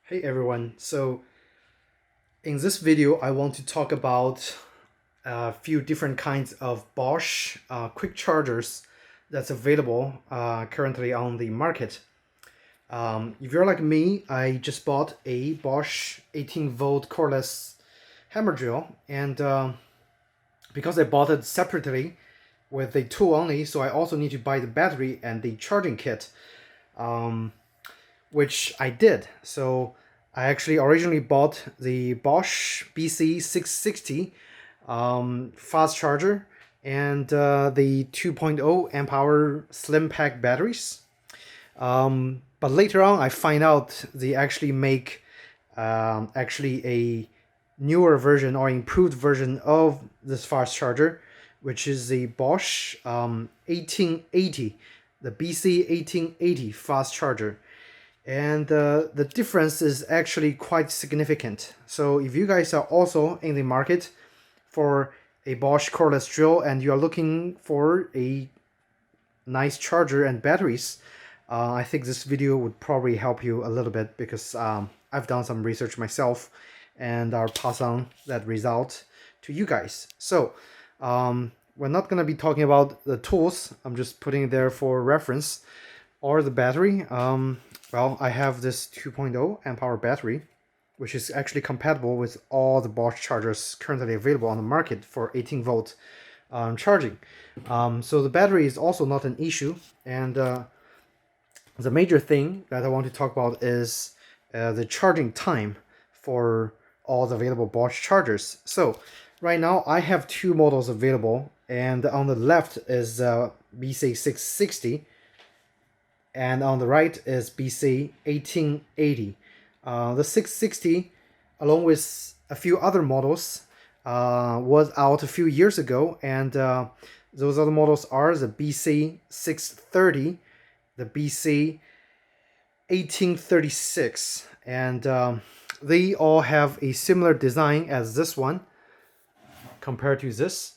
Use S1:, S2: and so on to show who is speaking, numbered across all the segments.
S1: Hey everyone, so in this video I want to talk about a few different kinds of Bosch quick chargers that's available currently on the market. If you're like me, I just bought a Bosch 18-volt cordless hammer drill, and because I bought it separately with the tool only, so I also need to buy the battery and the charging kit, which I did. So I actually originally bought the Bosch BC660 fast charger and the 2.0 amp hour slim pack batteries. But later on, I find out they actually make actually a newer version or improved version of this fast charger, which is the Bosch 1880, the BC1880 fast charger. And the difference is actually quite significant. So if you guys are also in the market for a Bosch cordless drill and you are looking for a nice charger and batteries, I think this video would probably help you a little bit, because I've done some research myself and I'll pass on that result to you guys. So we're not going to be talking about the tools. I'm just putting it there for reference, or the battery. Well, I have this 2.0 amp hour battery, which is actually compatible with all the Bosch chargers currently available on the market for 18 volt charging. So the battery is also not an issue. And the major thing that I want to talk about is the charging time for all the available Bosch chargers. So right now I have two models available, and on the left is BC660, and on the right is BC1880. The 660, along with a few other models, was out a few years ago, and those other models are the BC630, the BC1836, and they all have a similar design as this one compared to this.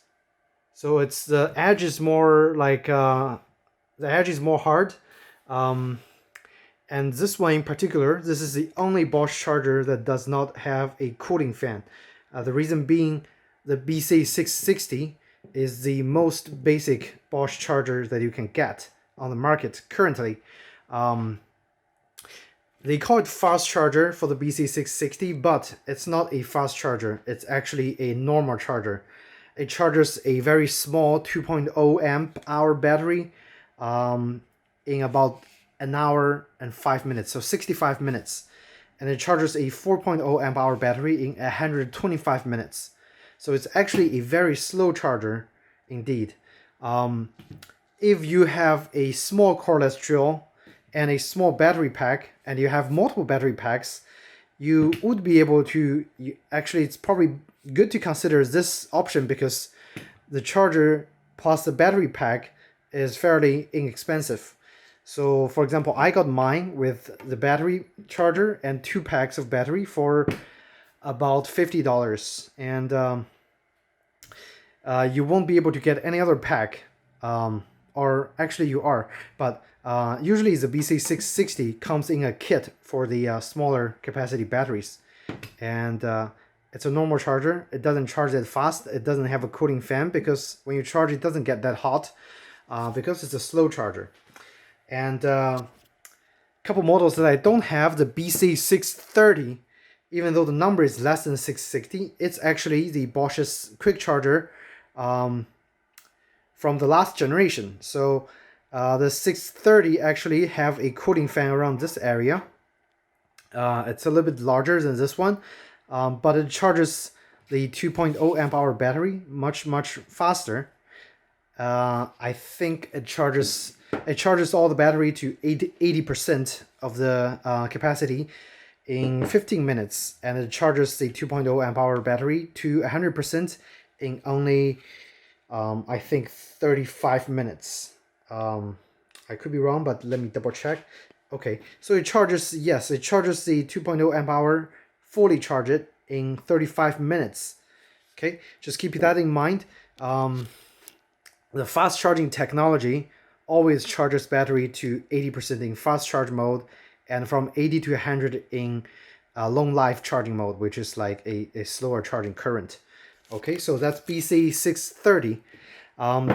S1: So it's the edge is more like the edge is more hard. And this one in particular, this is the only Bosch charger that does not have a cooling fan. The reason being, the BC660 is the most basic Bosch charger that you can get on the market currently. They call it fast charger for the BC660, but it's not a fast charger. It's actually a normal charger. It charges a very small 2.0 amp hour battery in about an hour and 5 minutes, so 65 minutes. And it charges a 4.0 amp hour battery in 125 minutes. So it's actually a very slow charger indeed. If you have a small cordless drill and a small battery pack, and you have multiple battery packs, you would be able to, actually it's probably good to consider this option, because the charger plus the battery pack is fairly inexpensive. So for example, I got mine with the battery charger and 2 packs of battery for about $50. And you won't be able to get any other pack, or actually you are, but usually the BC660 comes in a kit for the smaller capacity batteries. And it's a normal charger. It doesn't charge that fast. It doesn't have a cooling fan, because when you charge it doesn't get that hot, because it's a slow charger. And a couple models that I don't have, the BC630, even though the number is less than 660, it's actually the Bosch's quick charger from the last generation. So the 630 actually have a cooling fan around this area. It's a little bit larger than this one, but it charges the 2.0 amp hour battery much faster. I think it charges all the battery to 80% of the capacity in 15 minutes, and it charges the 2.0 amp hour battery to 100% in only I think 35 minutes. I could be wrong, but let me double check. Okay, so it charges, yes, it charges the 2.0 amp hour, fully charge it in 35 minutes. Okay, just keep that in mind. The fast charging technology always charges battery to 80% in fast charge mode, and from 80 to 100 in long life charging mode, which is like a slower charging current. Okay, so that's BC630.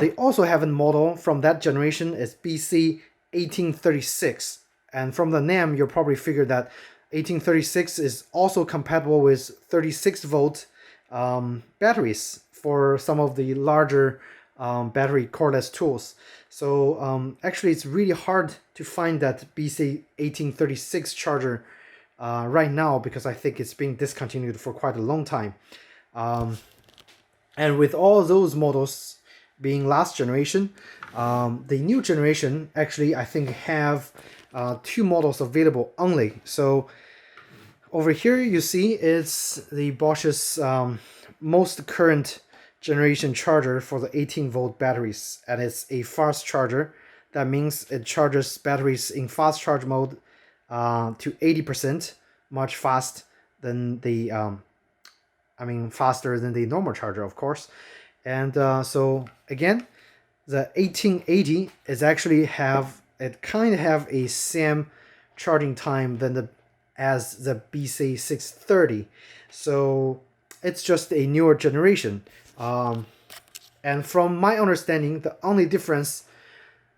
S1: They also have a model from that generation, is BC1836. And from the name, you'll probably figure that 1836 is also compatible with 36 volt batteries for some of the larger battery cordless tools. So actually, it's really hard to find that BC1836 charger right now, because I think it's been discontinued for quite a long time. And with all those models being last generation, the new generation actually, I think, have 2 models available only. So over here you see it's the Bosch's most current generation charger for the 18 volt batteries, and it's a fast charger. That means it charges batteries in fast charge mode to 80%, much fast than the faster than the normal charger, of course. And so again, the 1880 is actually kind of have a same charging time than as the BC630. So it's just a newer generation. And from my understanding, the only difference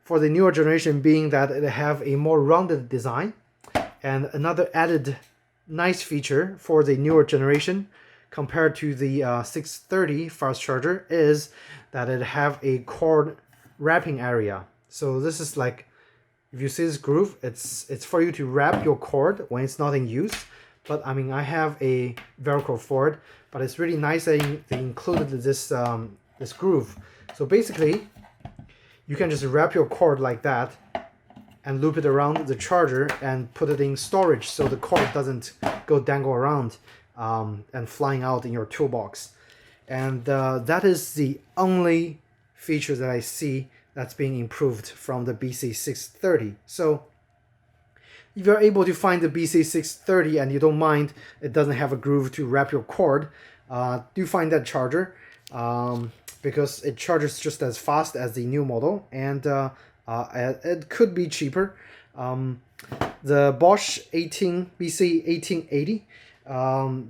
S1: for the newer generation being that it have a more rounded design. And another added nice feature for the newer generation compared to the 630 fast charger is that it have a cord wrapping area. So this is like, if you see this groove, it's for you to wrap your cord when it's not in use. But I mean, I have a Velcro for it, but it's really nice that they included this this groove. So basically, you can just wrap your cord like that and loop it around the charger and put it in storage, so the cord doesn't go dangle around and flying out in your toolbox. And that is the only feature that I see that's being improved from the BC630. So if you're able to find the BC630 and you don't mind, it doesn't have a groove to wrap your cord, do find that charger, because it charges just as fast as the new model, and it could be cheaper. The Bosch BC1880,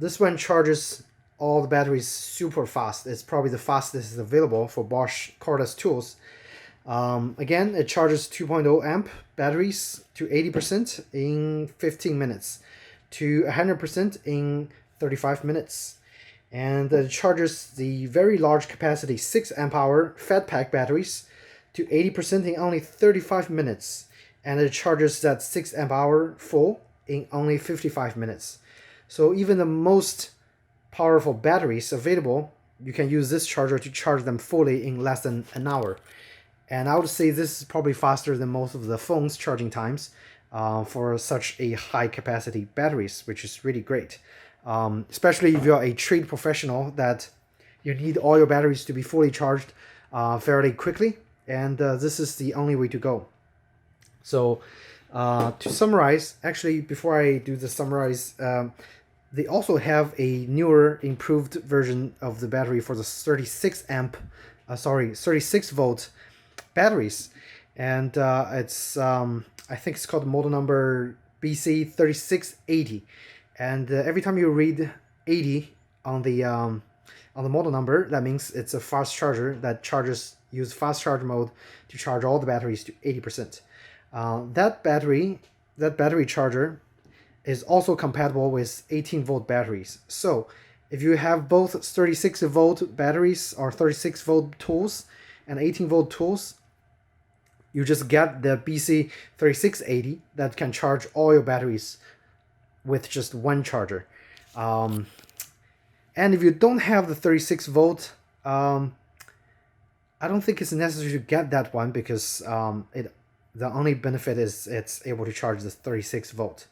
S1: this one charges all the batteries super fast. It's probably the fastest available for Bosch cordless tools. Again, it charges 2.0 amp batteries to 80% in 15 minutes, to 100% in 35 minutes. And it charges the very large capacity 6 amp hour fat pack batteries to 80% in only 35 minutes. And it charges that 6 amp hour full in only 55 minutes. So even the most powerful batteries available, you can use this charger to charge them fully in less than an hour. And I would say this is probably faster than most of the phones' charging times for such a high capacity batteries, which is really great. Especially if you're a trade professional that you need all your batteries to be fully charged fairly quickly. And this is the only way to go. So to summarize, actually, before I do the summarize, they also have a newer, improved version of the battery for the 36 volt batteries, and it's I think it's called model number BC3680, and every time you read 80 on the model number, that means it's a fast charger that use fast charge mode to charge all the batteries to 80%. That battery charger is also compatible with 18 volt batteries. So if you have both 36 volt batteries or 36 volt tools and 18 volt tools, you just get the BC3680 that can charge all your batteries with just one charger. And if you don't have the 36 volt, I don't think it's necessary to get that one, because the only benefit is it's able to charge the 36 volt.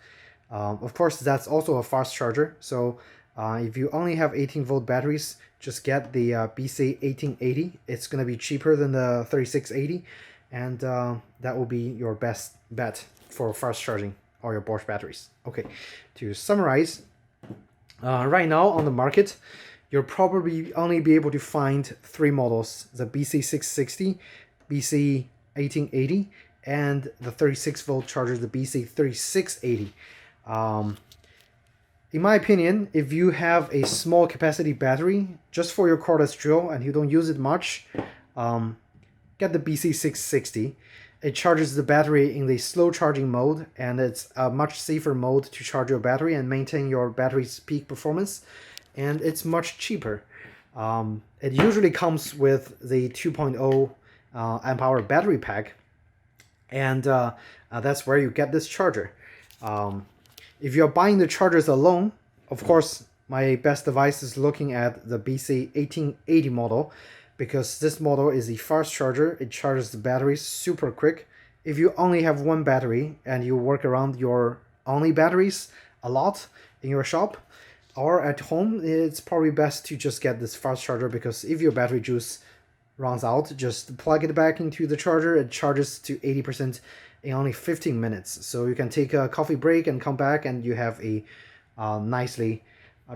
S1: Of course, that's also a fast charger. So if you only have 18 volt batteries, just get the BC1880. It's going to be cheaper than the 3680. And that will be your best bet for fast charging all your Bosch batteries. Okay, to summarize, right now on the market, you'll probably only be able to find 3 models: the BC660, BC1880, and the 36 volt charger, the BC3680. In my opinion, if you have a small capacity battery just for your cordless drill and you don't use it much, get the BC660. It charges the battery in the slow charging mode, and it's a much safer mode to charge your battery and maintain your battery's peak performance, and it's much cheaper. It usually comes with the 2.0 amp hour battery pack, and that's where you get this charger. If you're buying the chargers alone, of course, my best advice is looking at the BC1880 model, because this model is a fast charger. It charges the batteries super quick. If you only have one battery and you work around your only batteries a lot in your shop or at home, it's probably best to just get this fast charger, because if your battery juice runs out, just plug it back into the charger. It charges to 80% in only 15 minutes. So you can take a coffee break and come back and you have a nicely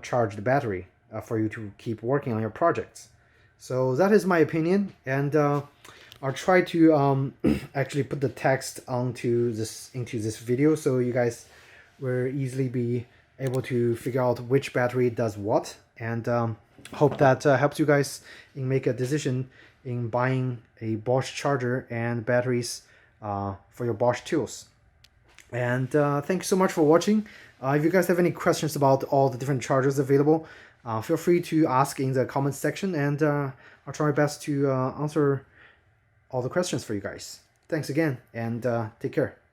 S1: charged battery for you to keep working on your projects. So that is my opinion, and I'll try to actually put the text into this video, so you guys will easily be able to figure out which battery does what, and hope that helps you guys in make a decision in buying a Bosch charger and batteries for your Bosch tools. And thank you so much for watching. If you guys have any questions about all the different chargers available, feel free to ask in the comments section, and I'll try my best to answer all the questions for you guys. Thanks again, and take care.